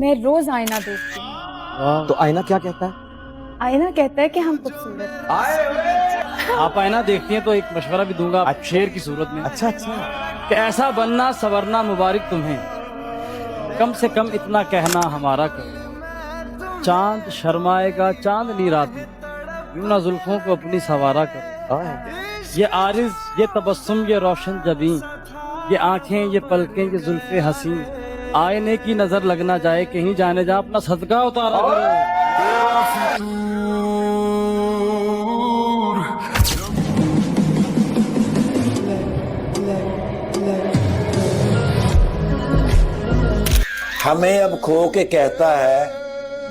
میں روز آئینہ دیکھتی ہوں. تو آئینہ کیا کہتا ہے؟ آئینہ کہتا ہے کہ ہم خوبصورت ہیں. آپ آئینہ دیکھتی ہیں تو ایک مشورہ بھی دوں گا شیر کی صورت میں اچھا اچھا. کہ ایسا بننا سورنا مبارک تمہیں، کم سے کم اتنا کہنا ہمارا کرو. چاند شرمائے گا چاندنی رات میں، یوں نہ زلفوں کو اپنی سوارا کرو. یہ عارض یہ تبسم یہ روشن جبیں، یہ آنکھیں یہ پلکیں یہ زلف حسین، آئینے کی نظر لگ نہ جائے کہیں جانے جا اپنا صدقہ اتارا کرو. ہمیں اب کھو کے کہتا ہے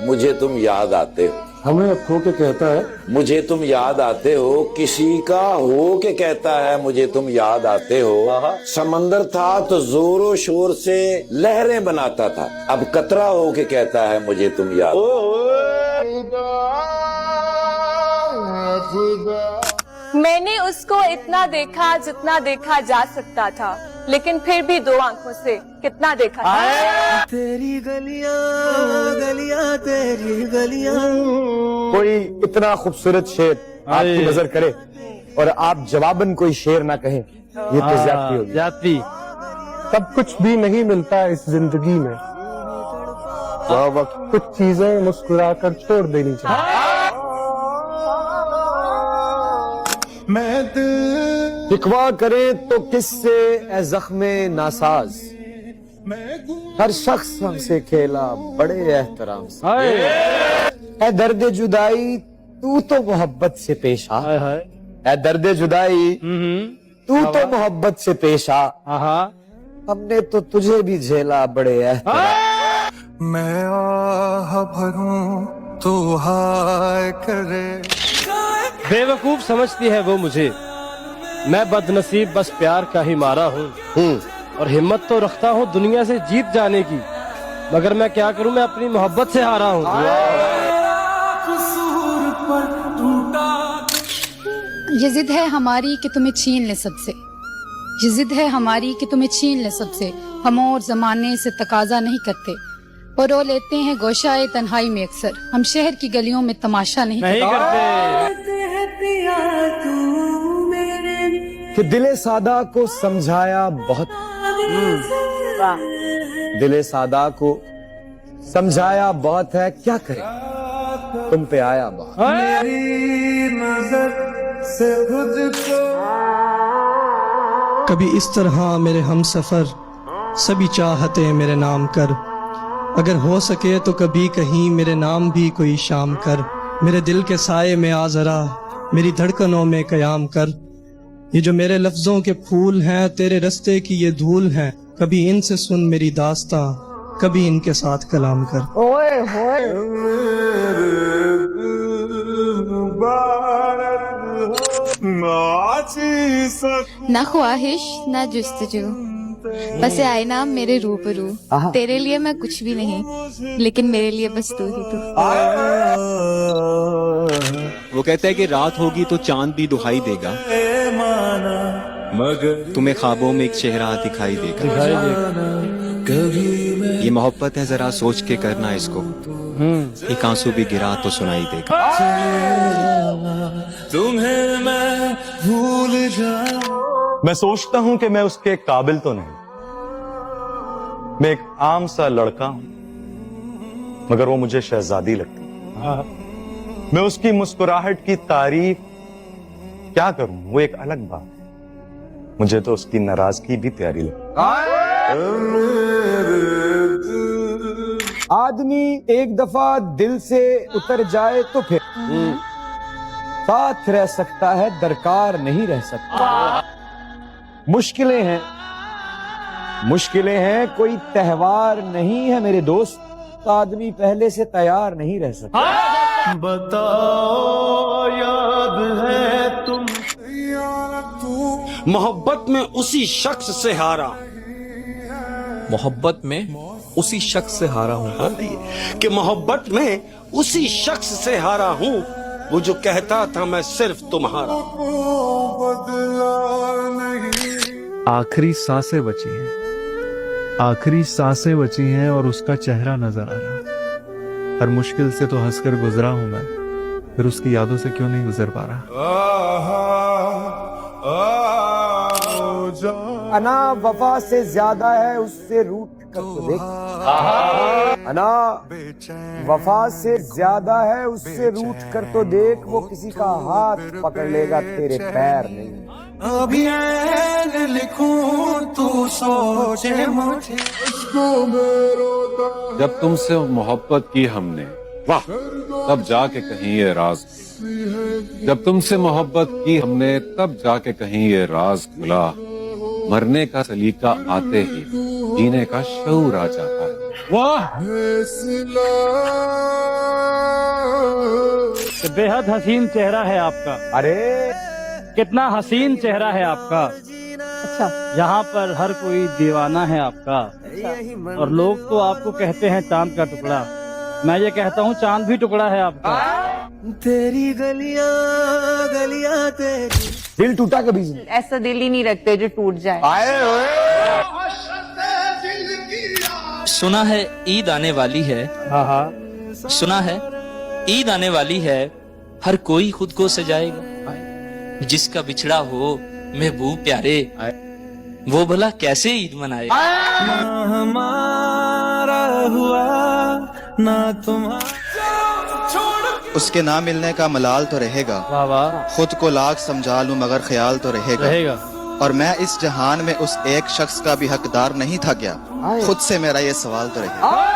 مجھے تم یاد آتے ہو. ہمیں اب کھو کے کہتا ہے مجھے تم یاد آتے ہو. کسی کا ہو کے کہتا ہے مجھے تم یاد آتے ہو. سمندر تھا تو زور و شور سے لہریں بناتا تھا، اب قطرہ ہو کے کہتا ہے مجھے تم یاد. میں نے اس کو اتنا دیکھا جتنا دیکھا جا سکتا تھا، لیکن پھر بھی دو آنکھوں سے کتنا دیکھا تھا. تیری گلیاں گلیاں تیری گلیاں. کوئی اتنا خوبصورت شعر آپ کی نظر کرے اور آپ جواباً کوئی شعر نہ کہیں، یہ تو زیادتی ہوگی. زیادتی. سب کچھ بھی نہیں ملتا اس زندگی میں، وقت کچھ چیزیں مسکرا کر چھوڑ دینی چاہیے. میں شکوا کریں تو کس سے اے زخم ناساز، ہر شخص ہم سے کھیلا بڑے احترام سے. اے درد جدائی تو محبت سے پیش آ. اے درد جدائی تو محبت سے پیش آ. ہم نے تو تجھے بھی جھیلا بڑے احترام. میں آہ بھروں تو ہائے کرے. بے وقوف سمجھتی ہے وہ مجھے، میں بد نصیب بس پیار کا ہی مارا ہوں، اور ہمت تو رکھتا ہوں دنیا سے جیت جانے کی، مگر میں کیا کروں میں اپنی محبت سے ہارا ہوں. یہ ضد ہے ہماری کہ تمہیں چھین لے سب سے، یہ ضد ہے ہماری کہ تمہیں چھین لے سب سے. ہم اور زمانے سے تقاضا نہیں کرتے، اور رو لیتے ہیں گوشائے تنہائی میں اکثر. ہم شہر کی گلیوں میں تماشا نہیں کرتے. کہ دل سادہ کو سمجھایا بہت، دل سادہ کو سمجھایا بہت ہے، کیا کرے تم پہ آیا بہت. میری نظر سے تجھ کو کبھی اس طرح میرے ہم سفر سبھی چاہتے میرے نام کر، اگر ہو سکے تو کبھی کہیں میرے نام بھی کوئی شام کر. میرے دل کے سائے میں آ ذرا میری دھڑکنوں میں قیام کر. یہ جو میرے لفظوں کے پھول ہیں تیرے رستے کی یہ دھول ہیں، کبھی ان سے سن میری داستاں کبھی ان کے ساتھ کلام کر. نہ خواہش نہ جستجو، بس آئینہ میرے روبرو. تیرے لیے میں کچھ بھی نہیں، لیکن میرے لیے بس تو ہی تو. وہ کہتا ہے کہ رات ہوگی تو چاند بھی دکھائی دے گا، تمہیں خوابوں میں ایک چہرہ دکھائی دے گا. یہ محبت ہے ذرا سوچ کے کرنا اس کو، ایک آنسو بھی گرا تو سنائی دے گا. تمہیں میں بھول جاؤں. میں سوچتا ہوں کہ میں اس کے قابل تو نہیں، میں ایک عام سا لڑکا ہوں، مگر وہ مجھے شہزادی لگتی. میں اس کی مسکراہٹ کی تعریف کیا کروں، وہ ایک الگ بات ہے. مجھے تو اس کی ناراضگی بھی پیاری لگتی. آدمی ایک دفعہ دل سے اتر جائے تو پھر ساتھ رہ سکتا ہے، درکار نہیں رہ سکتا. مشکلیں ہیں، مشکلیں ہیں، کوئی تہوار نہیں ہے میرے دوست، آدمی پہلے سے تیار نہیں رہ سکتا. بتاؤ یاد ہے تم محبت میں اسی شخص سے ہارا، محبت میں اسی شخص سے ہارا ہوں، کہ محبت میں اسی شخص سے ہارا ہوں، وہ جو کہتا تھا میں صرف تمہارا. آخری سانسیں بچی ہیں، आखिरी सांसें बची हैं और उसका चेहरा नजर आ रहा। हर मुश्किल से तो हंसकर गुजरा हूं मैं, फिर उसकी यादों से क्यों नहीं गुजर पा रहा। अना वफा से ज्यादा है उससे रूठ कर तो देख, अना वफा से ज्यादा है उससे रूठ कर तो देख, वो किसी का हाथ पकड़ लेगा तेरे पैर नहीं। अभी लिखूं तू सोचे मुझे, जब तुमसे मोहब्बत की हमने वाह तब जाके कहीं ये राज, जब तुमसे मोहब्बत की हमने तब जाके कहीं ये राज खुला। मरने का सलीका आते ही जीने का शऊर आ जाता है। वाह, बेहद हसीन चेहरा है आपका। अरे कितना हसीन चेहरा है आपका। अच्छा, यहाँ पर हर कोई दीवाना है आपका, और लोग तो आपको कहते हैं चांद का टुकड़ा। मैं ये कहता हूँ चांद भी टुकड़ा है आपका। तेरी गलियां गलियां तेरी। दिल टूटा कभी नहीं। ऐसा दिल ही नहीं रखते जो टूट जाए। सुना है ईद आने वाली है, हाँ हाँ, सुना है ईद आने वाली है, हर कोई खुद को सजाएगा। जिसका बिछड़ा हो महबूब प्यारे, वो भला कैसे ईद मनाए। ना हमारा हुआ ना तुम्हारा। उसके ना मिलने का मलाल तो रहेगा, वाह वाह, खुद को लाख समझा लूं मगर ख्याल तो रहेगा। रहेगा। और मैं इस जहान में उस एक शख्स का भी हकदार नहीं था क्या, खुद से मेरा ये सवाल तो रहेगा।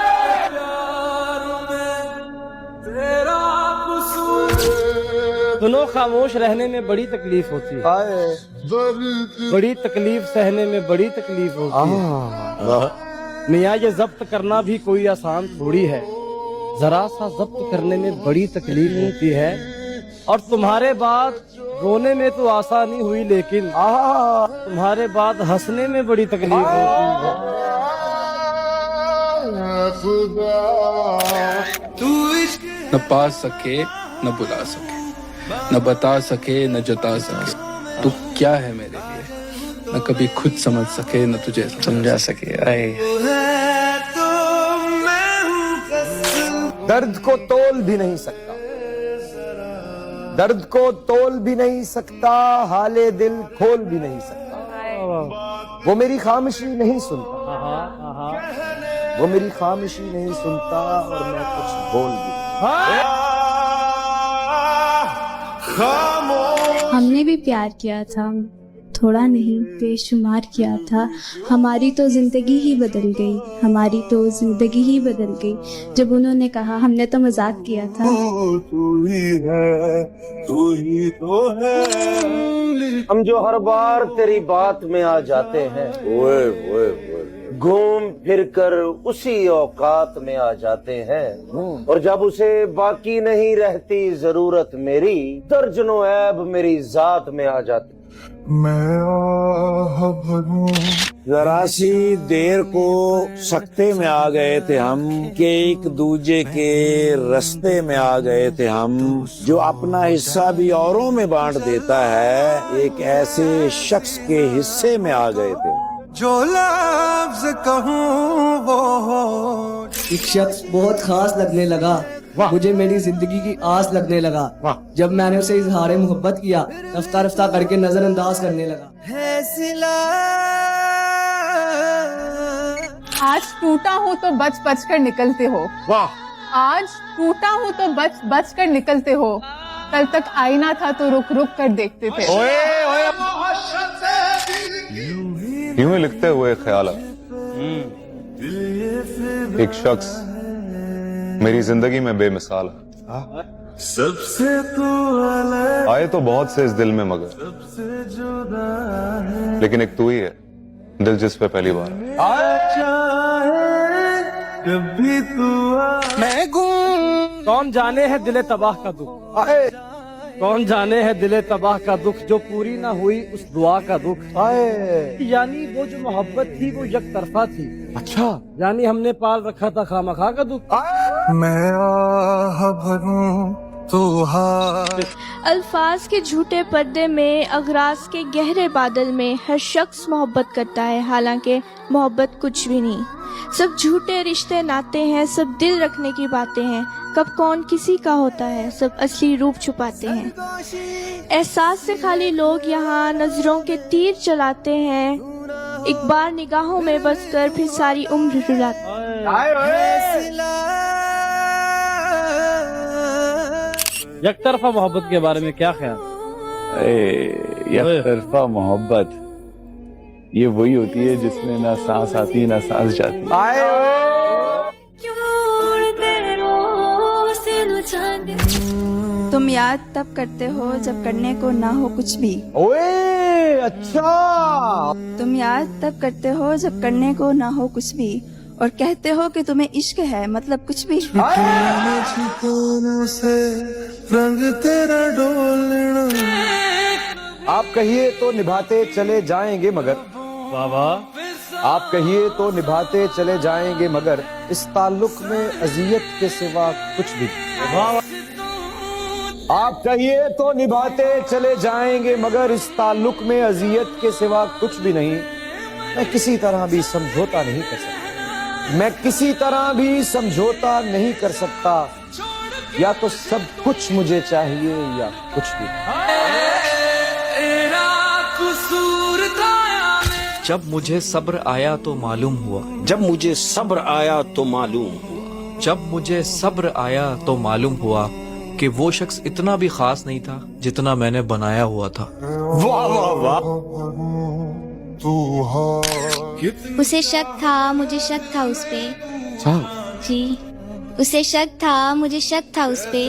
सुनो, खामोश रहने में बड़ी तकलीफ होती है, बड़ी तकलीफ सहने में बड़ी तकलीफ होती है। मियाँ ये जब्त करना भी कोई आसान थोड़ी है, जरा सा जब्त करने में बड़ी तकलीफ होती है। और तुम्हारे बाद रोने में तो आसानी हुई, लेकिन तुम्हारे बाद हंसने में बड़ी तकलीफ होती है। न पा सके न बुला सके, न बता सके न जता सके, तू क्या है मेरे लिए, न कभी खुद समझ सके न तुझे समझा सके। दर्द को तोल भी नहीं सकता, दर्द को तोल भी नहीं सकता, हाले दिल खोल भी नहीं सकता। वो मेरी खामोशी नहीं सुनता, वो मेरी खामोशी नहीं सुनता, और मैं कुछ बोल भी। हमने भी प्यार किया था, थोड़ा नहीं बेशुमार किया था। हमारी तो जिंदगी ही बदल गई, हमारी तो जिंदगी ही बदल गई। जब उन्होंने कहा हमने तो मजाक किया था। तू ही है, तू ही तो है। हम जो हर बार तेरी बात में आ जाते हैं, ओए ओए ओए, घूम फिर कर उसी औकात में आ जाते हैं, और जब उसे बाकी नहीं रहती जरूरत मेरी, दर्जनों ऐब मेरी जात में आ जाते। मैं आह भरूं। जरा सी देर को सकते में आ गए थे हम, कि एक दूजे के रास्ते में आ गए थे हम। जो अपना हिस्सा भी औरों में बांट देता है, एक ऐसे शख्स के हिस्से में आ गए थे। जो लफ्ज कहूँ वो हो। एक शख्स बहुत खास लगने लगा, मुझे मेरी जिंदगी की आस लगने लगा। जब मैंने उसे इजहार मोहब्बत किया, रफ्ता रफ्ता करके नजरअंदाज करने लगा। आज टूटा हूँ तो बच बच कर निकलते हो, आज टूटा हूँ तो बच बच कर निकलते हो। कल तक आईना था तो रुक रुक कर देखते थे। यूं ही लिखते हुए ख्याल एक शख्स मेरी जिंदगी में बेमिसाल है। सबसे तू अलग, आए तो बहुत से इस दिल में, मगर सबसे जुदा है। लेकिन एक तू ही है दिल जिस पे पहली बार चाहे कभी तू मैं गुम। कौन जाने है दिले तबाह का दुख, कौन जाने है दिले तबाह का दुख, जो पूरी ना हुई उस दुआ का दुख। यानी वो जो मोहब्बत थी वो एक तरफा थी। अच्छा, यानी हमने पाल रखा था खामखा का दुख। मैं आह भरूं अल्फाज के झूठे पर्दे में, अगराज के गहरे बादल में हर शख्स मोहब्बत करता है, हालांकि मोहब्बत कुछ भी नहीं। सब झूठे रिश्ते नाते हैं, सब दिल रखने की बातें हैं, कब कौन किसी का होता है, सब असली रूप छुपाते हैं। एहसास से खाली लोग यहाँ नजरों के तीर चलाते हैं, एक बार निगाहों में बसकर फिर सारी उम्र रुलाते हैं। एक तरफा मोहब्बत के बारे में क्या ख्याल? एक तरफा मोहब्बत ये वही होती है जिसमें ना सांस आती ना सांस जाती। तुम याद तब करते हो जब करने को ना हो कुछ भी। ओए अच्छा। तुम याद तब करते हो जब करने को ना हो कुछ भी, और कहते हो कि तुम्हें इश्क है, मतलब कुछ भी। आप कहिए तो निभाते चले जाएंगे मगर, बाबा आप कहिए तो निभाते चले जाएंगे मगर इस ताल्लुक में अजियत के सिवा कुछ भी। आप कहिए तो निभाते चले जाएंगे मगर इस ताल्लुक में अजियत के सिवा कुछ भी नहीं। मैं किसी तरह भी समझौता नहीं कर सकता, मैं किसी तरह भी समझौता नहीं कर सकता, या तो सब कुछ मुझे चाहिए या कुछ भी। जब मुझे सब्र आया तो मालूम हुआ, जब मुझे सब्र आया तो मालूम हुआ, जब मुझे सब्र आया तो मालूम हुआ कि वो शख्स इतना भी खास नहीं था जितना मैंने बनाया हुआ था। वाह वाह वाह। उसे शक था, मुझे शक था उस पे। जी, उसे शक था, मुझे शक था उस पे,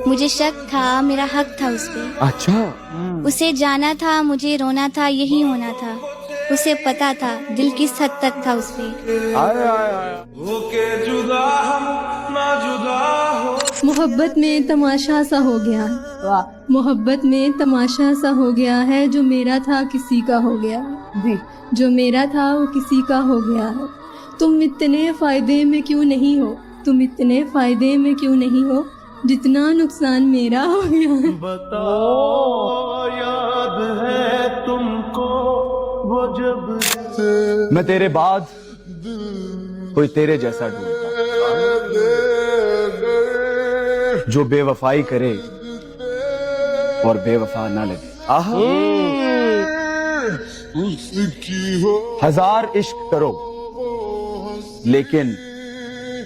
मुझे शक था, मेरा हक था उस पे। अच्छा। उसे जाना था, मुझे रोना था, यही होना था। उसे पता था दिल किस हद तक था उस पे। मोहब्बत में तमाशा सा हो गया, मोहब्बत में तमाशा सा हो गया है, जो मेरा था किसी का हो गया जी, जो मेरा था वो किसी का हो गया है। तुम इतने फायदे में क्यों नहीं हो, तुम इतने फायदे में क्यों नहीं हो, जितना नुकसान मेरा हो गया है। बताओ याद है तुमको वो जब मैं तेरे बाद कोई तेरे जैसा ढूंढता, जो बेवफाई करे और बेवफा ना लगे। हजार इश्क करो लेकिन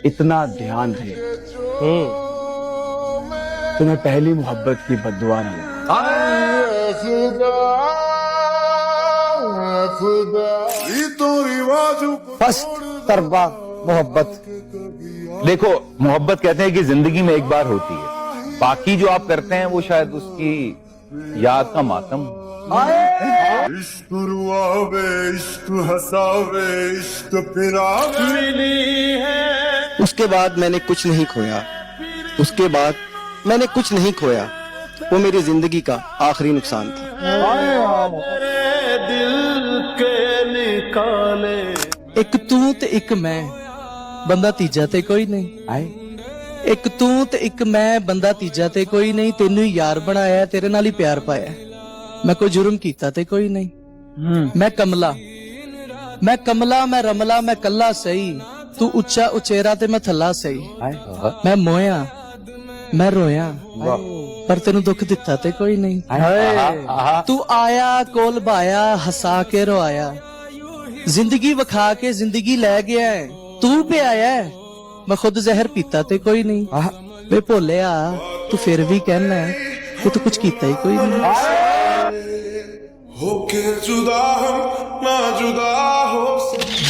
इतना ध्यान रहे तुम्हें पहली मोहब्बत की बद्दुआ न लगे। फर्स्ट तरबा मोहब्बत। देखो, मोहब्बत कहते हैं कि जिंदगी में एक बार होती है, बाकी जो आप करते हैं वो शायद उसकी याद का मातम। उसके बाद मैंने कुछ नहीं खोया, उसके बाद मैंने कुछ नहीं खोया, वो मेरी जिंदगी का आखिरी नुकसान था। एक तू ते एक मैं, ਬੰਦਾ ਤੀਜਾ ਤੇ ਕੋਈ ਨਹੀਂ। ਇੱਕ ਤੂੰ ਤੇ ਇੱਕ ਮੈਂ, ਬੰਦਾ ਤੀਜਾ ਤੇ ਕੋਈ ਨਹੀਂ। ਤੈਨੂੰ ਯਾਰ ਬਣਾਇਆ, ਤੇਰੇ ਨਾਲ ਹੀ ਪਿਆਰ ਪਾਇਆ। ਮੈਂ ਕੋਈ ਜੁਰਮ ਕੀਤਾ ਤੇ ਕੋਈ ਨਹੀਂ। ਮੈਂ ਕਮਲਾ, ਮੈਂ ਰਮਲਾ, ਮੈਂ ਕੱਲਾ ਸਹੀ। ਤੂੰ ਉੱਚਾ ਉਚੇਰਾ ਤੇ ਮੈਂ ਥੱਲਾ ਸਹੀ। ਮੈਂ ਮੋਇਆ, ਮੈਂ ਰੋਇਆ, ਪਰ ਤੈਨੂੰ ਦੁੱਖ ਦਿੱਤਾ ਤੇ ਕੋਈ ਨਹੀਂ। ਤੂੰ ਆਇਆ, ਕੋਲ ਭਾਇਆ, ਹਸਾ ਕੇ ਰੋਇਆ। ਜ਼ਿੰਦਗੀ ਵਿਖਾ ਕੇ ਜ਼ਿੰਦਗੀ ਲੈ ਗਿਆ। तू पे आया है, मैं खुद जहर पीता ते कोई नहीं। वे भोलिया, तू फिर भी कहना है कि तू कुछ कीता ही कोई नहीं।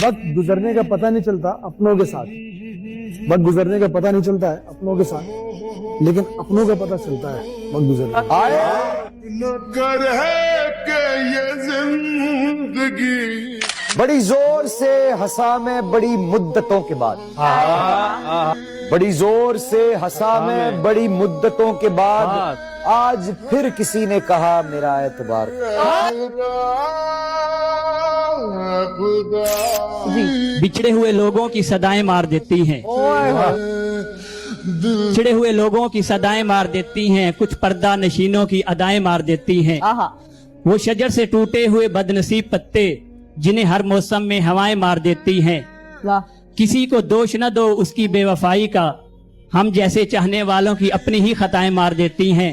वक्त गुजरने का पता नहीं चलता अपनों के साथ, वक्त गुजरने का पता नहीं चलता है अपनों के साथ, लेकिन अपनों का पता चलता है वक्त गुजरने। बड़ी जोर से हंसा मैं बड़ी मुद्दतों के बाद, बड़ी जोर से हंसा मैं बड़ी मुद्दतों के बाद, आज फिर किसी ने कहा मेरा एतबार। बिछड़े हुए लोगों की सदाएं मार देती हैं, चिड़े हुए लोगों की सदाएं मार देती हैं, कुछ पर्दा नशीनों की अदाएं मार देती हैं। वो शजर से टूटे हुए बदनसीब पत्ते जिन्हें हर मौसम में हवाएं मार देती हैं। किसी को दोष न दो उसकी बेवफाई का, हम जैसे चाहने वालों की अपनी ही खताएं मार देती हैं।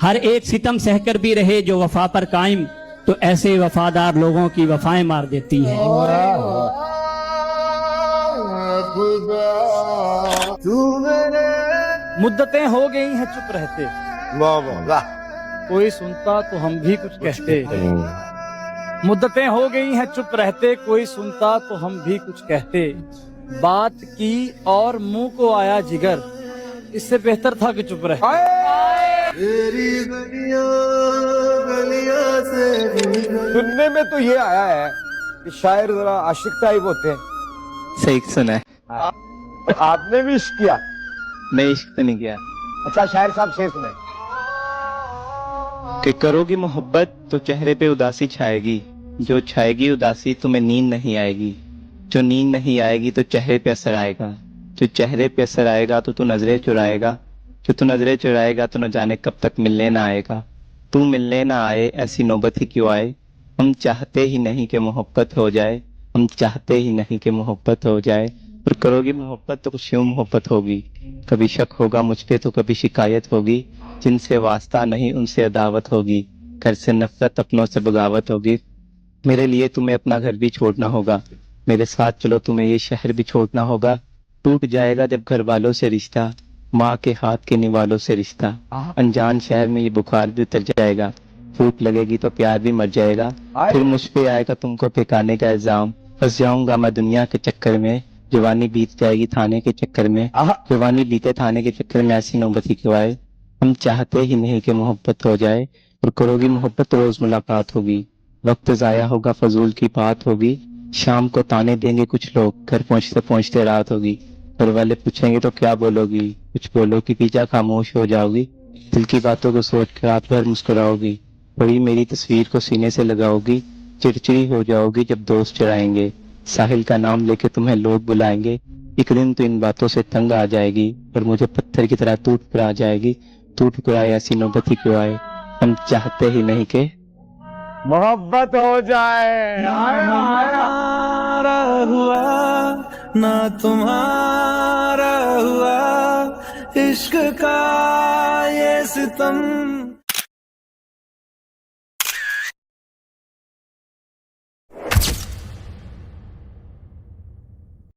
हर एक सितम सहकर भी रहे जो वफा पर कायम, तो ऐसे वफादार लोगों की वफाएं मार देती हैं। मुद्दतें हो गई हैं चुप रहते, कोई सुनता तो हम भी कुछ कहते। मुद्दतें हो गई हैं चुप रहते, कोई सुनता तो हम भी कुछ कहते। बात की और मुंह को आया जिगर, इससे बेहतर था कि चुप रहे। सुनने में तो ये आया है कि शायर जरा आशिक टाइप होते हैं। सही सुना है। तो आपने भी इश्क किया? नहीं, इश्क तो नहीं किया। अच्छा, शायर साहब शेर सुनाए। कि करोगी मोहब्बत तो चेहरे पे उदासी छाएगी, जो छाएगी उदासी तुम्हें नींद नहीं आएगी, जो नींद नहीं आएगी तो चेहरे पे असर आएगा, जो चेहरे पे असर आएगा तो तू नजरें चुराएगा, जो तू नजरें चुराएगा तो न जाने कब तक मिलने ना आएगा। तू मिलने ना आए ऐसी नौबत ही क्यों आए, हम चाहते ही नहीं कि मोहब्बत हो जाए, हम चाहते ही नहीं कि मोहब्बत हो जाए। और करोगी मोहब्बत तो कुछ यूं मोहब्बत होगी, कभी शक होगा मुझ पे तो कभी शिकायत होगी, जिनसे वास्ता नहीं उनसे अदावत होगी, घर से नफरत अपनों से बगावत होगी। मेरे लिए तुम्हें अपना घर भी छोड़ना होगा, मेरे साथ चलो तुम्हें ये शहर भी छोड़ना होगा। टूट जाएगा जब घर वालों से रिश्ता, माँ के हाथ के निवालों से रिश्ता, अनजान शहर में ये बुखार भी उतर जाएगा, फूट लगेगी तो प्यार भी मर जाएगा। फिर मुझ पे आएगा तुमको फेंकाने का इल्जाम, फंस जाऊंगा मैं दुनिया के चक्कर में, जवानी बीत जाएगी थाने के चक्कर में, जवानी बीते थाने के चक्कर में ऐसी नौबत ही क्यों आए। हम चाहते ही नहीं कि मोहब्बत हो जाए, और करोगी मोहब्बत तो रोज मुलाकात होगी, वक्त जाया होगा फजूल की बात होगी। शाम को ताने देंगे कुछ लोग, घर पहुंचते पहुंचते रात होगी, घर वाले पूछेंगे तो क्या बोलोगी, कुछ बोलोगी पीछा खामोश हो जाओगी, दिल की बातों को सोच कर रात भर मुस्कुराओगी, बड़ी मेरी तस्वीर को सीने से लगाओगी, चिड़चिड़ी हो जाओगी जब दोस्त चुराएंगे, साहिल का नाम लेके तुम्हें लोग बुलाएंगे। एक दिन तो इन बातों से तंग आ जाएगी, और मुझे पत्थर की तरह टूट कर आ जाएगी। टूट कर आए ऐसी नौबत ही क्यों आए, हम चाहते ही नहीं के मोहब्बत हो जाए। हमारा हुआ ना तुम्हारा हुआ, इश्क का ये सितम